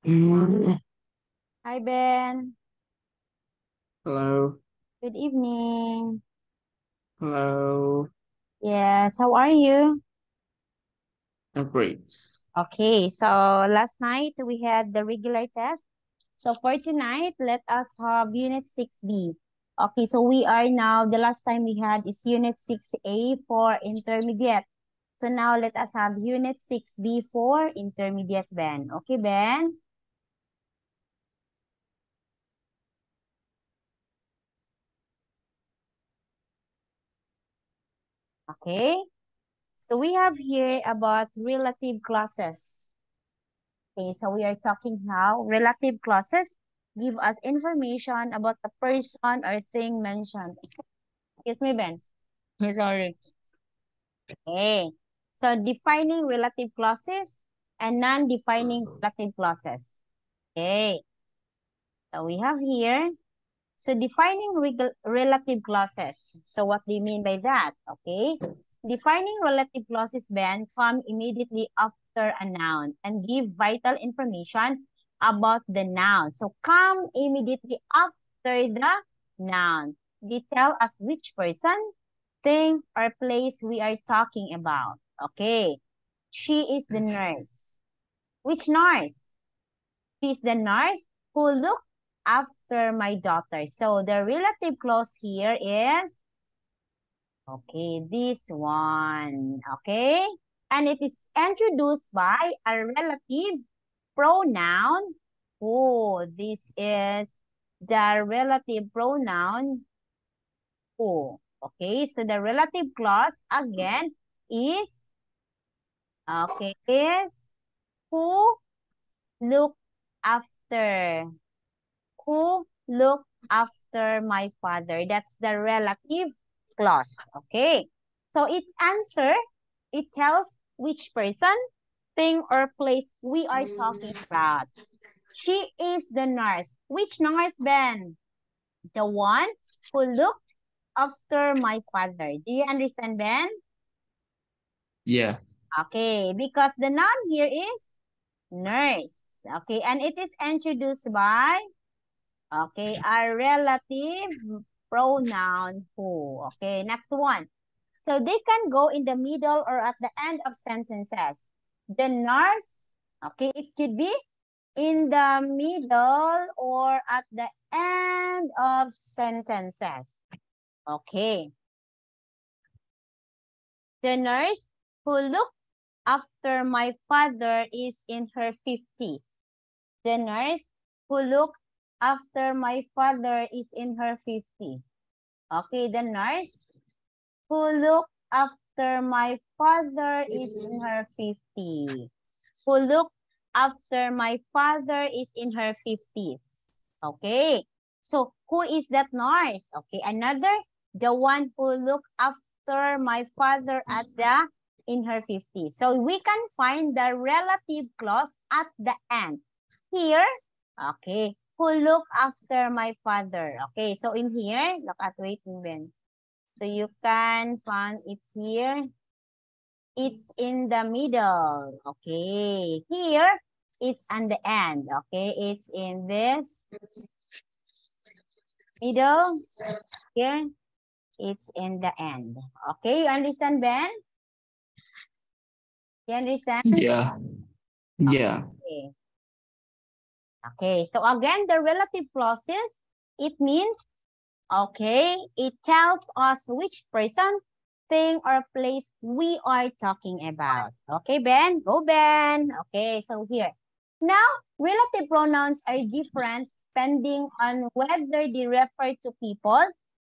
Hi, Ben. Hello, Good evening. hello. Yes, how are you? I'm great. Okay, so last night we had the regular test. So for tonight, let us have Unit 6B. Okay, so we are now, the last time we had is Unit 6A for intermediate. So now let us have Unit 6B for intermediate, Ben. Okay, Ben? Okay, so we have here about relative clauses. Okay, so we are talking how relative clauses give us information about the person or thing mentioned. Excuse me, Ben. Sorry. Okay. So defining relative clauses and non-defining relative clauses. Okay. So we have here. So defining relative clauses. So what do you mean by that? Okay. Defining relative clauses, Ben, come immediately after a noun and give vital information about the noun. So come immediately after the noun. They tell us which person, thing, or place we are talking about. Okay. She is the nurse. Which nurse? She is the nurse who looked after my daughter. So the relative clause here is, okay, this one. Okay? And it is introduced by a relative pronoun. Oh, this is the relative pronoun who. Okay, so the relative clause again is, okay, is who look after. Who look after my father? That's the relative clause. Okay. So it answer, it tells which person, thing, or place we are talking about. She is the nurse. Which nurse, Ben? The one who looked after my father. Do you understand, Ben? Yeah, Okay, because the noun here is nurse. Okay, and it is introduced by, okay, a relative pronoun who. Okay, next one. So they can go in the middle or at the end of sentences. The nurse, okay, it could be in the middle or at the end of sentences. Okay. The nurse who looked after my father is in her 50s. The nurse who looked after my father is in her 50s. Okay, the nurse who looked after my father is in her 50s. Who looked after my father is in her 50s. Okay. So who is that nurse? Okay, another, the one who looked after my father at the in her 50s. So we can find the relative clause at the end. Here, okay, who look after my father. Okay, so in here, look at waiting Ben. So you can find it's here. It's in the middle. Okay. Here, it's on the end. Okay. It's in this middle. Here, it's in the end. Okay. You understand, Ben? You understand? yeah, yeah. Okay. Okay. So again, the relative clauses, it means, okay, it tells us which person, thing, or place we are talking about. Okay, Ben? Go, Ben. Okay, so here. Now, relative pronouns are different depending on whether they refer to people,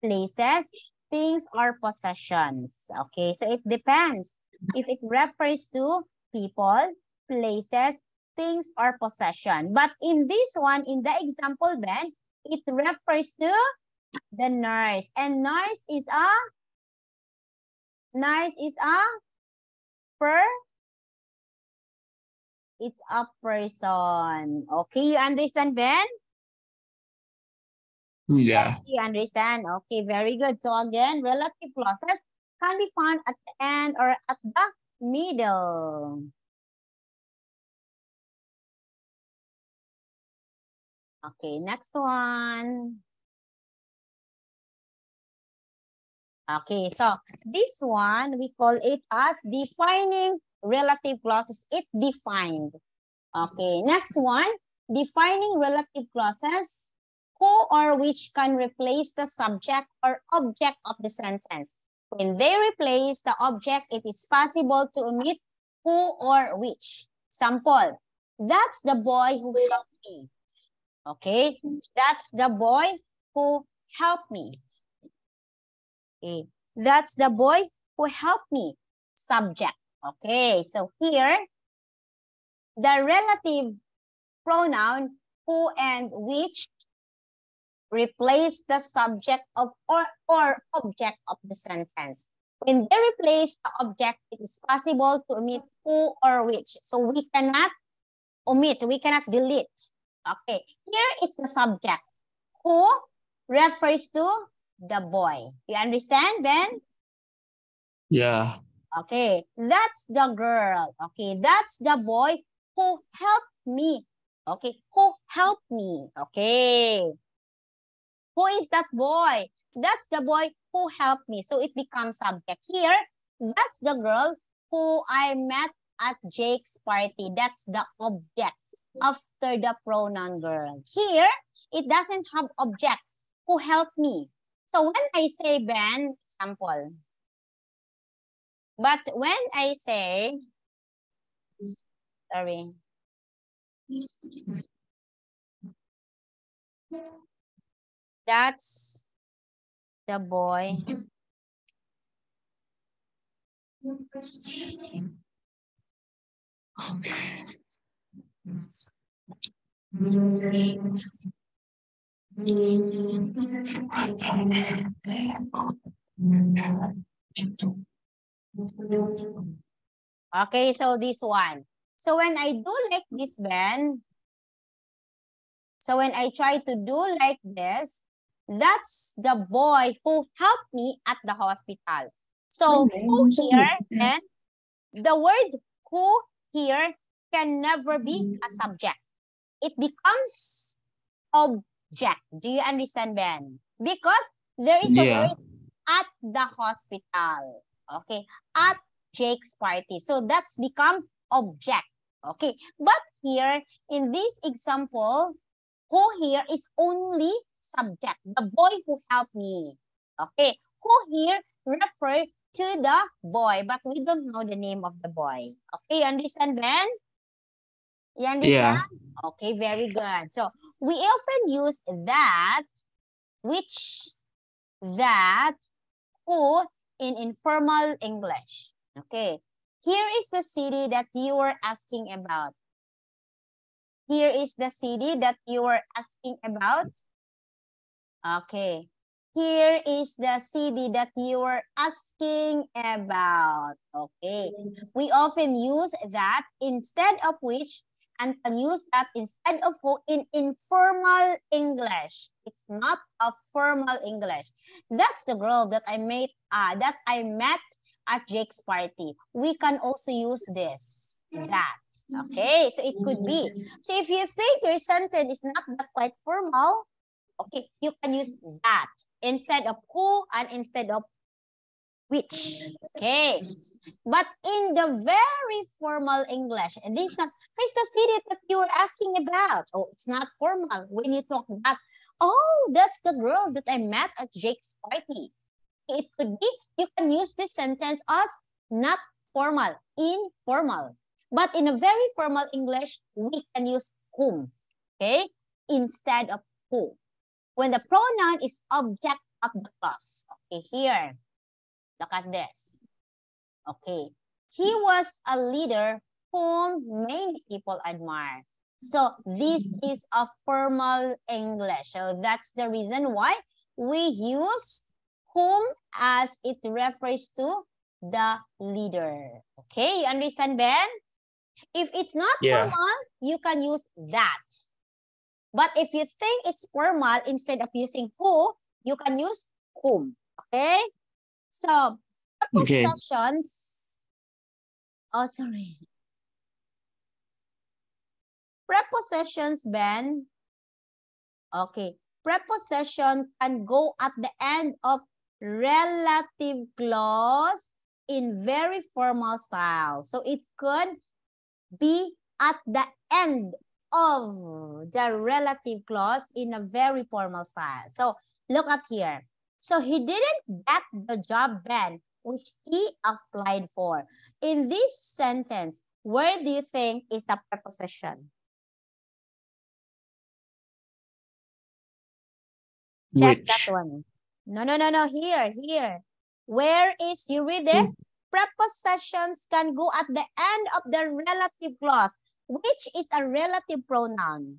places, things, or possessions. Okay, so it depends. If it refers to people, places, things, or possession. But in this one, in the example, Ben, it refers to the nurse. And nurse is a per, it's a person. Okay, you understand, Ben? Yes, Yeah. you understand. Okay, very good. So again, relative clauses can be found at the end or at the middle. Okay, next one. Okay, so this one, we call it as defining relative clauses. It defined. Okay, next one, defining relative clauses. Who or which can replace the subject or object of the sentence. When they replace the object, it is possible to omit who or which. Sample, that's the boy who helped me. Okay, that's the boy who helped me. Okay, that's the boy who helped me. Subject. Okay, so here, the relative pronoun who and which replace the subject of or object of the sentence. When they replace the object, it is possible to omit who or which. So we cannot omit, we cannot delete. Okay, here it's the subject. Who refers to the boy. You understand, Ben? Yeah. Okay, that's the girl. Okay, that's the boy who helped me. Okay, who helped me. Okay. Who is that boy? That's the boy who helped me. So it becomes subject. Here, that's the girl who I met at Jake's party. That's the object after the pronoun girl. Here, it doesn't have object. Who helped me? So when I say Ben, example. But when I say, sorry. That's the boy. Okay, so this one. So when I do like this, Ben, so when I try to do like this, that's the boy who helped me at the hospital. So who here, and the word who here can never be a subject. It becomes object. Do you understand, Ben? Because there is the Yeah. word at the hospital. Okay, at Jake's party. So that's become object. Okay, but here in this example, who here is only subject. The boy who helped me. Okay, who here refer to the boy, but we don't know the name of the boy. Okay, understand, Ben? You understand? Yeah. Okay, very good. So we often use that, which, that, who in informal English. Okay, here is the city that you were asking about. Here is the city that you were asking about. Okay, here is the city that you were asking about. Okay, we often use that instead of which, and can use that instead of who in informal English. It's not a formal English. That's the girl that I met at Jake's party. We can also use this, that. Okay, so it could be. So if you think your sentence is not that quite formal, okay, you can use that instead of who and instead of which. Okay, but in the very formal English, and this is not, here's the city that you were asking about. Oh, it's not formal. When you talk about, oh, that's the girl that I met at Jake's party. It could be, you can use this sentence as not formal, informal. But in a very formal English, we can use whom, okay, instead of who. When the pronoun is object of the clause. Okay, here, look at this. Okay, he was a leader whom many people admire. So this is a formal English. So that's the reason why we use whom as it refers to the leader. Okay, you understand, Ben? If it's not Yeah. formal, you can use that. But if you think it's formal, instead of using who, you can use whom. Okay? So, Okay. prepositions. Oh, sorry. Prepositions, Ben, Okay. Preposition can go at the end of relative clause in very formal style. So it could be at the end of the relative clause in a very formal style. So look at here. So he didn't get the job, Ben, which he applied for. In this sentence, where do you think is the preposition? Check that Which? one. No. Here. Where is, you read this? Prepositions can go at the end of the relative clause, which is a relative pronoun.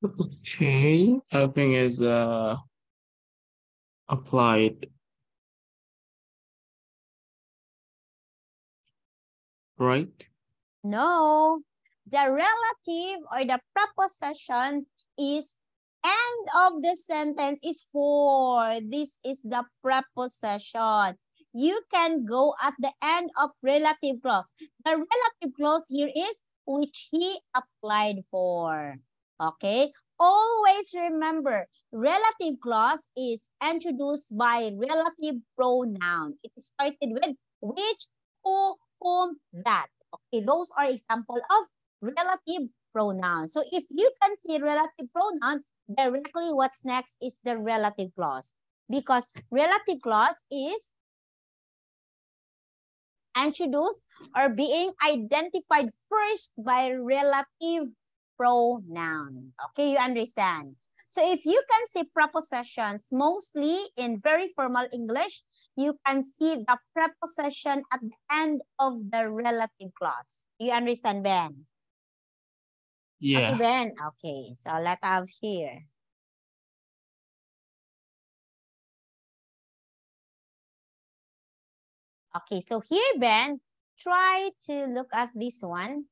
Okay. I think is applied. Right? No, the relative or the preposition is end of the sentence is for. This is the preposition. You can go at the end of relative clause. The relative clause here is which he applied for. Okay? Always remember, relative clause is introduced by relative pronoun. It started with which, who, whom, that. Okay, those are example of relative pronoun. So if you can see relative pronoun, directly what's next is the relative clause. Because relative clause is introduced or being identified first by relative pronoun. Okay, you understand? So if you can see prepositions, mostly in very formal English, you can see the preposition at the end of the relative clause. You understand, Ben? Okay, Yeah. Ben. Okay, so let's have here. Okay, so here, Ben, try to look at this one.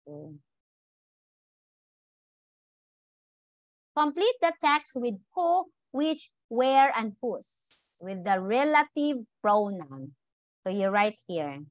Okay. Complete the text with who, which, where, and whose with the relative pronoun. So you write here.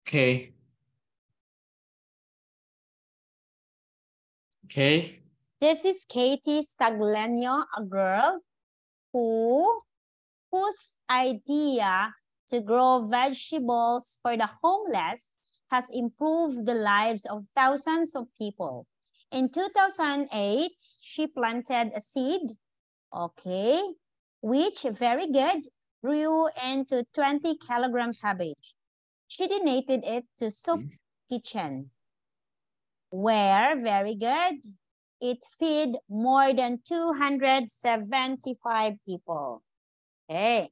Okay. Okay. This is Katie Stagliano, a girl whose idea to grow vegetables for the homeless has improved the lives of thousands of people. In 2008, she planted a seed, okay, which very good, grew into 20-kilogram cabbage. She donated it to Soup Kitchen, where, very good, it feed more than 275 people. Okay.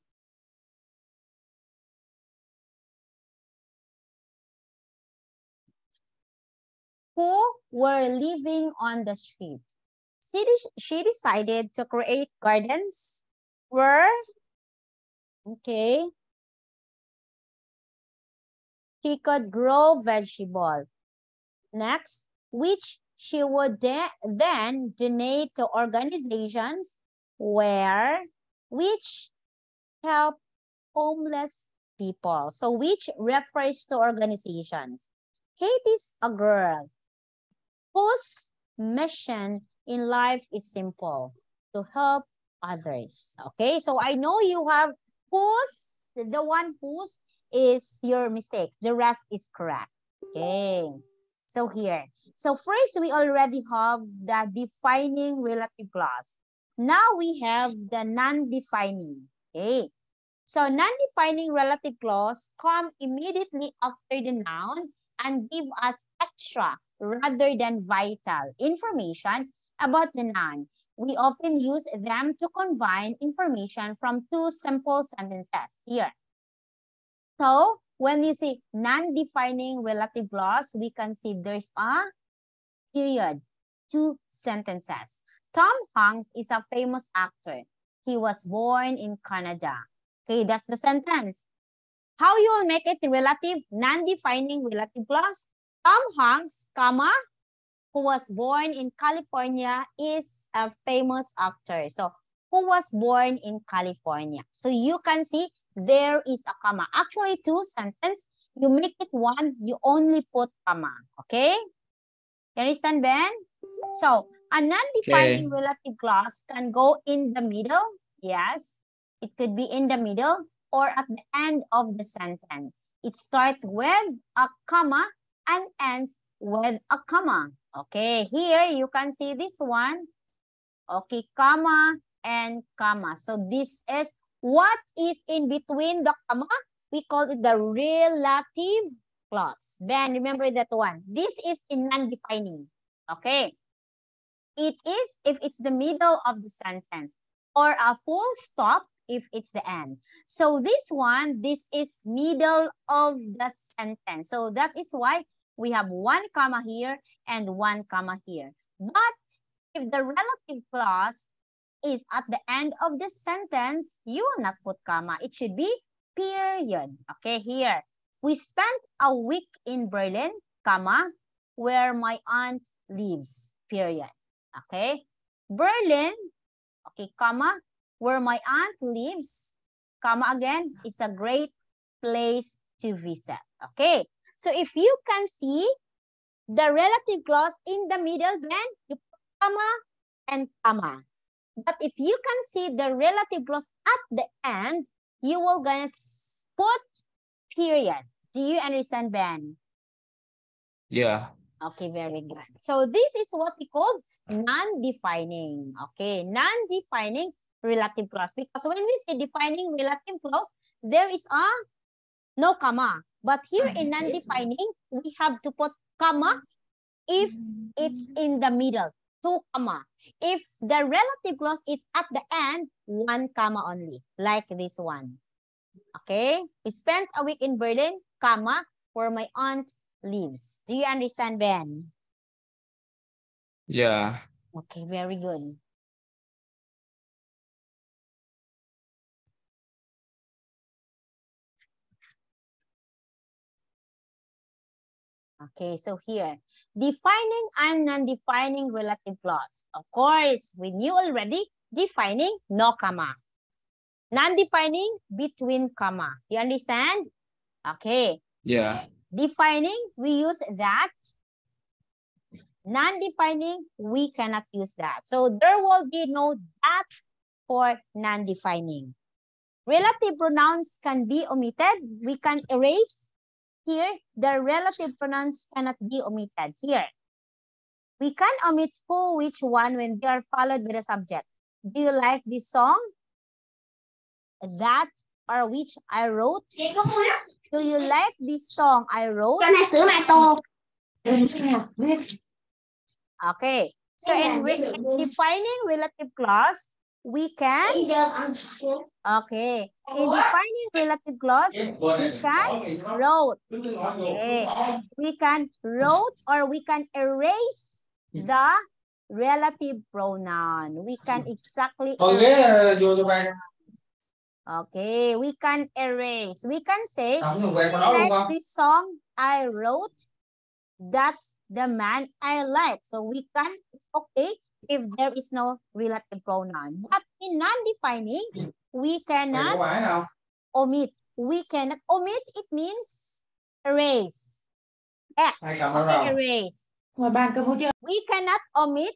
Who were living on the street. She decided to create gardens where, okay, he could grow vegetables. Next, which she would then donate to organizations which help homeless people. So which refers to organizations. Katie's a girl whose mission in life is simple, to help others. Okay, so I know you have the one whose is your mistakes. The rest is correct. Okay, so here. So first, we already have the defining relative clause. Now we have the non-defining. Okay, so non-defining relative clause come immediately after the noun and give us extra rather than vital information about the noun. We often use them to combine information from two simple sentences here. So when you see non-defining relative clause, we can see there's a period, two sentences. Tom Hanks is a famous actor. He was born in Canada. Okay, that's the sentence. How you will make it relative, non-defining relative clause? Tom Hanks, comma, who was born in California is a famous actor. So, who was born in California? So, you can see there is a comma. Actually, two sentences. You make it one, you only put comma. Okay? You understand, Ben? So, a non-defining relative clause can go in the middle. Yes, it could be in the middle or at the end of the sentence. It starts with a comma and ends with a comma. Okay, here you can see this one. Okay, comma and comma. So this is what is in between the comma. We call it the relative clause. Ben, remember that one. This is in non-defining. Okay. It is if it's the middle of the sentence or a full stop if it's the end. So this one, this is middle of the sentence. So that is why we have one comma here and one comma here. But if the relative clause is at the end of the sentence, you will not put comma. It should be period. Okay, here. We spent a week in Berlin, comma, where my aunt lives, period. Okay, Berlin, okay, comma, where my aunt lives, comma again, is a great place to visit. Okay, so if you can see the relative clause in the middle, then you put comma and comma. But if you can see the relative clause at the end, you will gonna put period. Do you understand, Ben? Yeah. Okay, very good. So this is what we call non-defining. Okay, non-defining relative clause. Because when we say defining relative clause, there is a no comma. But here in non-defining, we have to put comma if it's in the middle, 2 comma. If the relative clause is at the end, 1 comma only, like this one. Okay, we spent a week in Berlin, comma, where my aunt lives. Do you understand, Ben? Yeah. Okay, very good. Okay, so here, defining and non-defining relative clause. Of course, we knew already, defining, no comma. Non-defining, between comma. You understand? Okay. Yeah. Defining, we use that. Non-defining, we cannot use that. So there will be no that for non-defining. Relative pronouns can be omitted. We can erase here. The relative pronouns cannot be omitted here. We can omit who, which, one when they are followed by the subject. Do you like this song? That or which I wrote? Do you like this song I wrote? Okay. So in defining relative clause, we can, okay. In defining relative clause, we can wrote. Okay. We can wrote or we can erase the relative pronoun. We can exactly erase. Okay, we can erase. We can say, like this song I wrote, that's the man I like. So we can, it's okay if there is no relative pronoun. But in non-defining, we cannot omit. We cannot omit, it means erase. X, okay, erase. We cannot omit.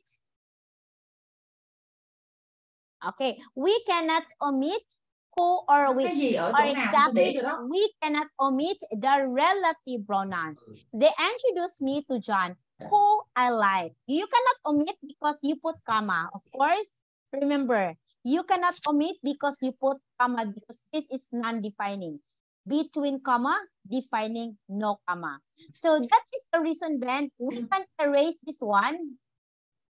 Okay, we cannot omit who or which, or exactly, we cannot omit the relative pronouns. They introduced me to John, who I like. You cannot omit because you put comma. Of course, remember, you cannot omit because you put comma because this is non-defining. Between comma, defining, no comma. So that is the reason then we can erase this one,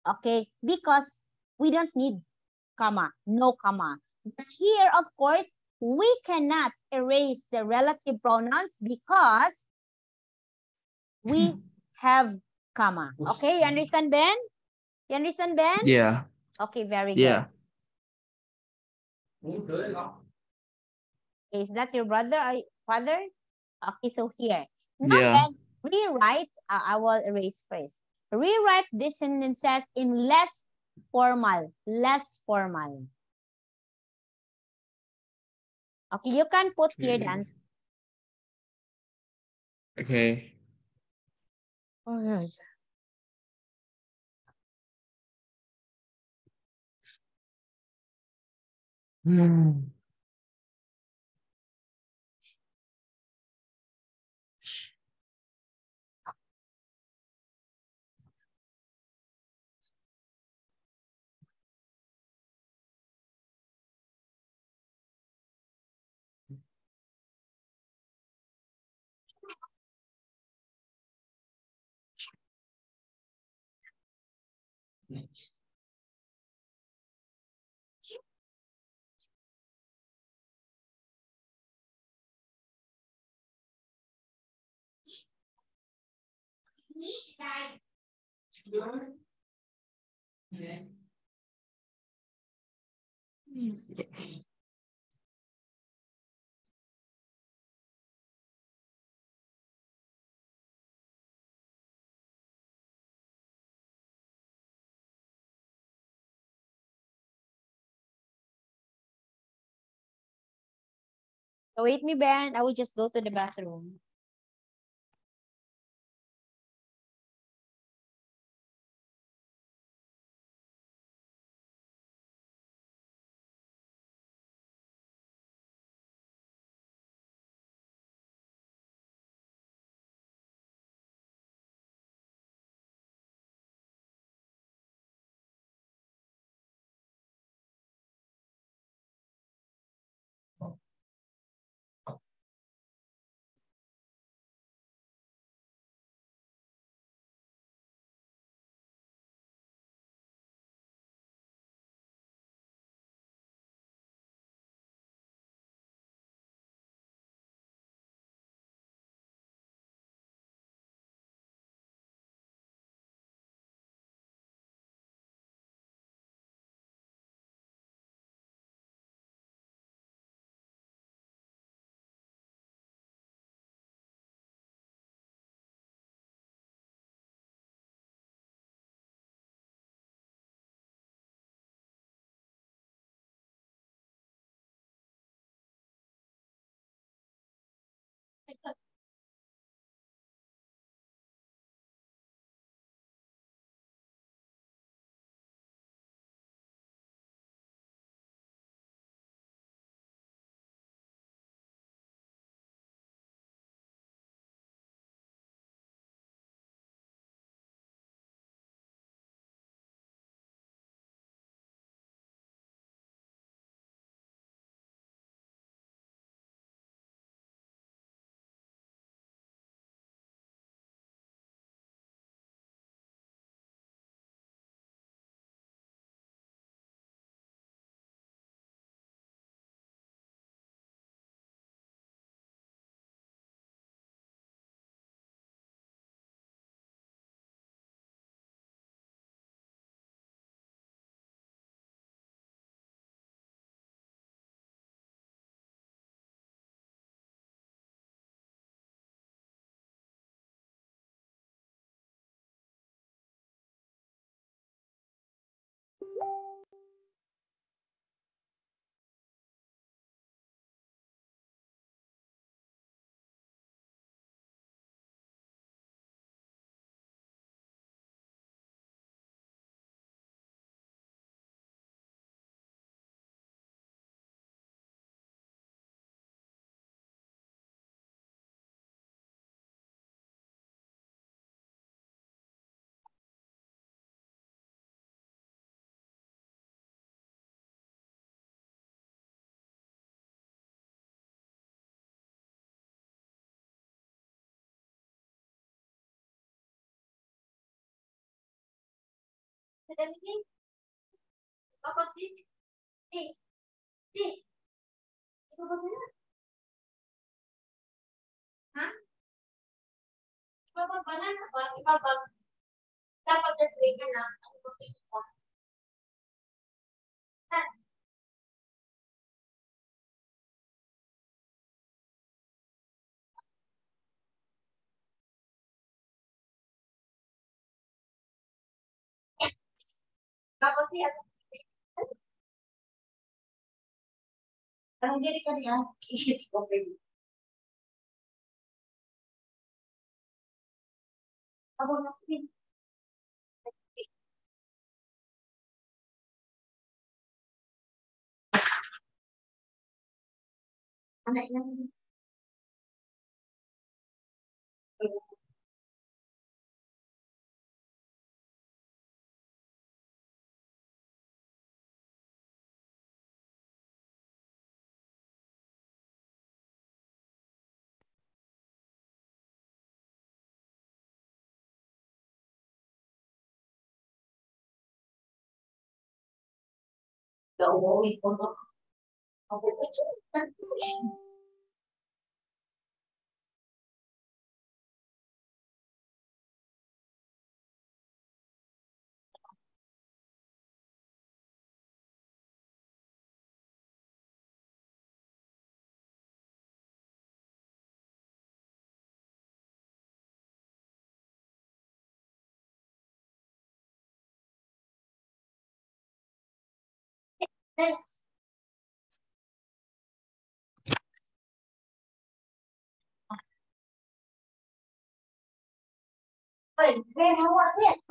okay, because we don't need comma, no comma. But here, of course, we cannot erase the relative pronouns because we have comma. Okay, you understand, Ben? You understand, Ben? Yeah. Okay, very Yeah. good. Is that your brother or father? Okay, so here. Now Yeah. then, rewrite, I will erase first. Rewrite these sentences in less formal, less formal. Okay, you can put here the answer. Okay. Oh, Hmm. so wait me, Ben. I will just go to the bathroom.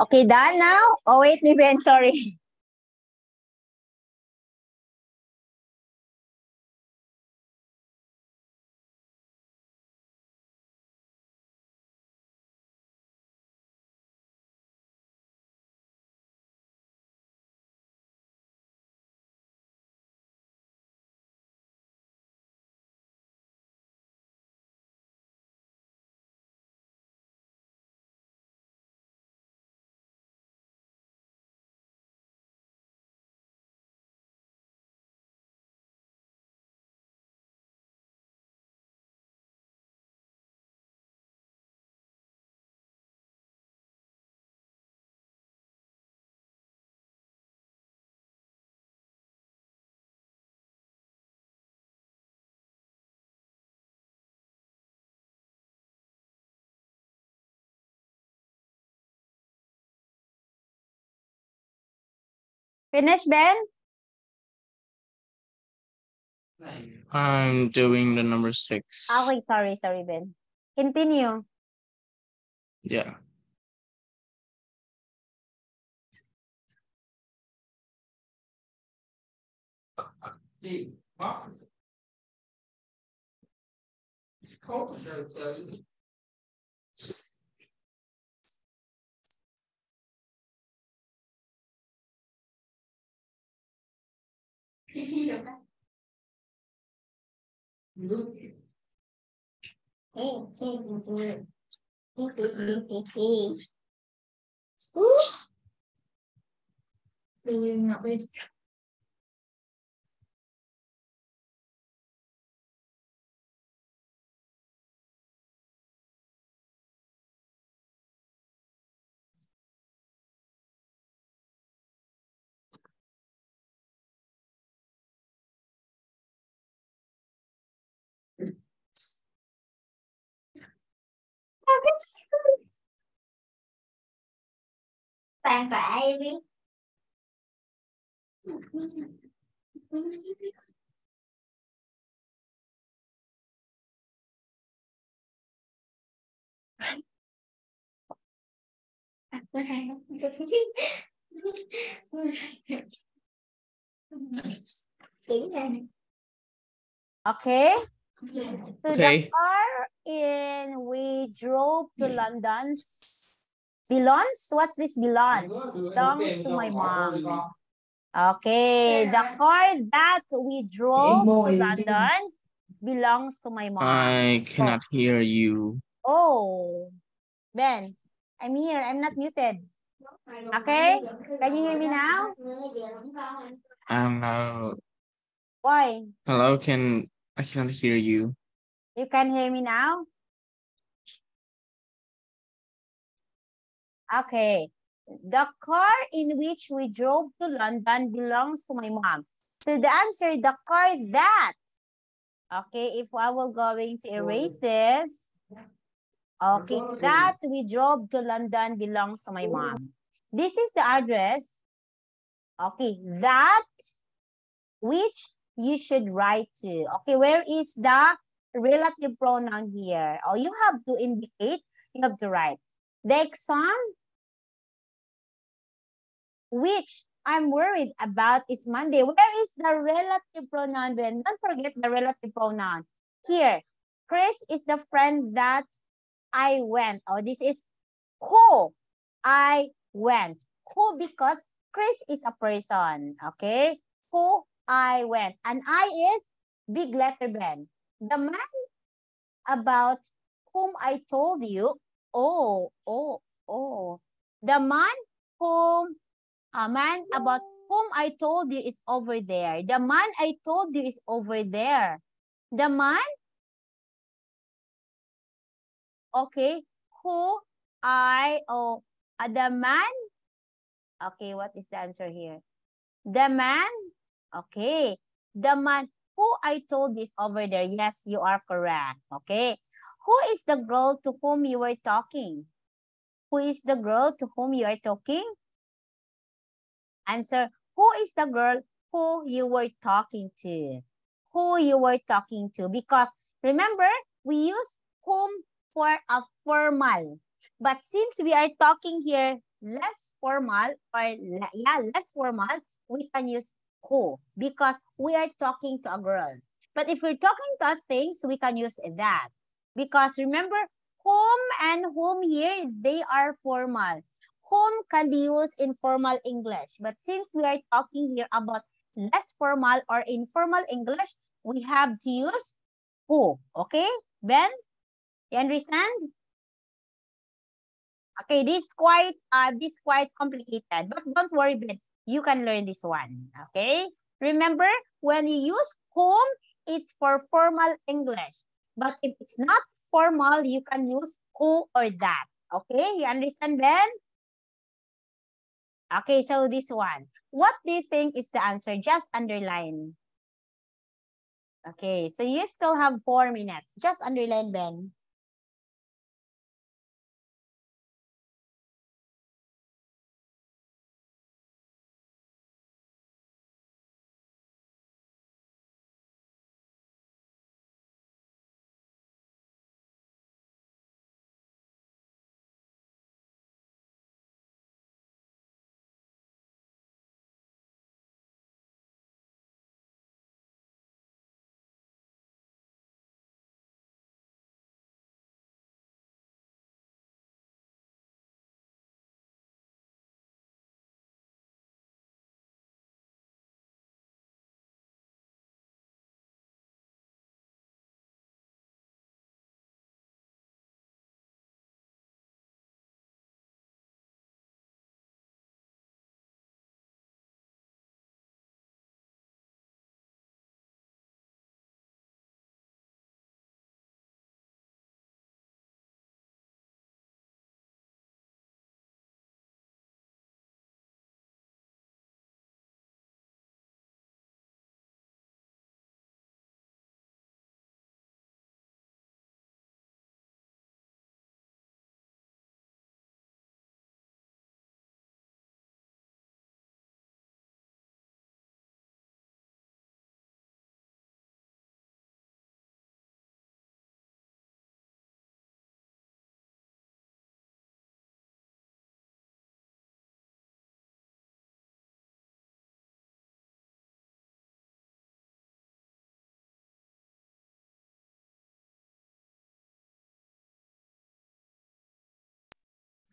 Okay, done now? Oh, wait, me, Ben, sorry. Finish, Ben? I'm doing the number 6. Okay, sorry, Ben. Continue. Yeah. Okay? To the Okay. car in we drove to London's belongs? What's this belongs? Belongs to my mom. Okay, the car that we drove to London belongs to my mom. I cannot hear you. Oh, Ben, I'm here. I'm not muted. Okay? Can you hear me now? Hello. Why? Hello, I cannot hear you. You can hear me now? Okay. The car in which we drove to London belongs to my mom. So the answer, the car that. Okay, if I will going to erase this. Okay, that we drove to London belongs to my mom. This is the address. Okay, that which you should write to. Okay, where is the relative pronoun here? Oh, you have to indicate, you have to write. The exam which I'm worried about is Monday. Where is the relative pronoun, Ben? Don't forget the relative pronoun. Here, Chris is the friend that I went. Oh, this is who I went. Who, because Chris is a person. Okay? Who I went. And I is big letter Ben. The man about whom I told you. Oh. The man whom a man about whom I told you is over there. The man I told you is over there. The man, okay, who the man, okay, what is the answer here? The man, okay, the man who I told is over there. Yes, you are correct, okay. Who is the girl to whom you were talking? Who is the girl to whom you are talking? Answer, who is the girl who you were talking to? Who you were talking to? Because remember, we use whom for a formal. But since we are talking here less formal less formal, we can use who because we are talking to a girl. But if we're talking to things, we can use that. Because remember, whom and whom here, they are formal. Whom can be used in formal English. But since we are talking here about less formal or informal English, we have to use who. Okay, Ben? You understand? Okay, this quite complicated, but don't worry, Ben. You can learn this one. Okay? Remember, when you use whom, it's for formal English. But if it's not formal, you can use who or that. Okay? You understand, Ben? Okay, so this one. What do you think is the answer? Just underline. Okay, so you still have 4 minutes. Just underline, Ben.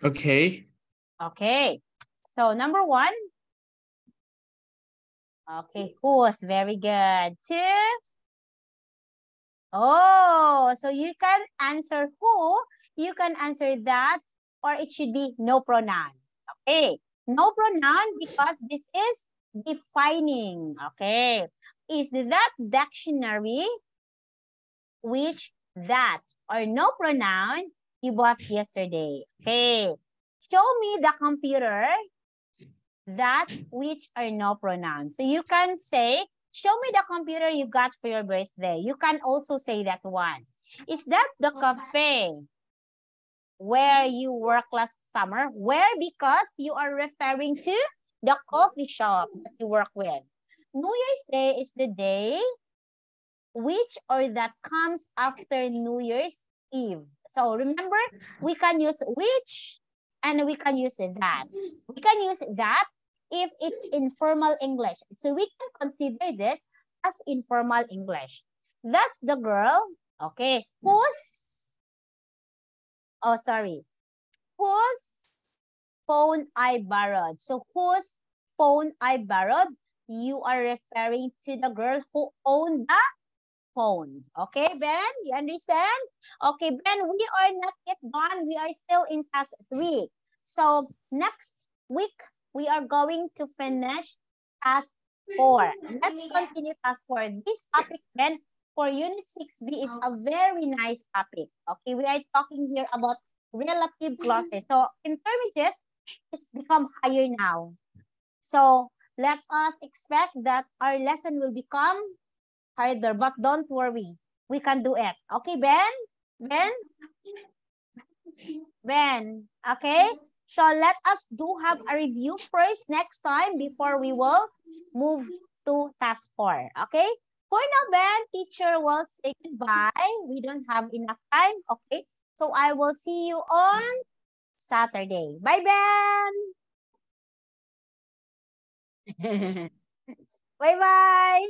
Okay. Okay, so number 1. Okay, who's very good. 2. Oh, so you can answer who, you can answer that, or it should be no pronoun. Okay. No pronoun because this is defining. Okay. Is that dictionary which that or no pronoun you bought yesterday? Okay. Show me the computer that which are no pronouns. So you can say, show me the computer you got for your birthday. You can also say that one. Is that the cafe where you work last summer? Where? Because you are referring to the coffee shop that you work with. New Year's Day is the day which or that comes after New Year's Eve. So remember, we can use which and we can use that. We can use that if it's informal English. So we can consider this as informal English. That's the girl, okay, oh, sorry, whose phone I borrowed. So whose phone I borrowed? You are referring to the girl who owned the phone. Okay, Ben, you understand? Okay, Ben, we are not yet done. We are still in task 3. So next week, we are going to finish task 4. Let's continue task 4. This topic, Ben, for Unit 6B is a very nice topic. Okay, we are talking here about relative clauses. So intermediate is become higher now. So let us expect that our lesson will become harder, but don't worry. We can do it. Okay, Ben? Ben? Ben, okay? So let us do have a review first next time before we will move to task 4. Okay? For now, Ben, teacher will say goodbye. We don't have enough time. Okay? So I will see you on Saturday. Bye, Ben! Bye-bye!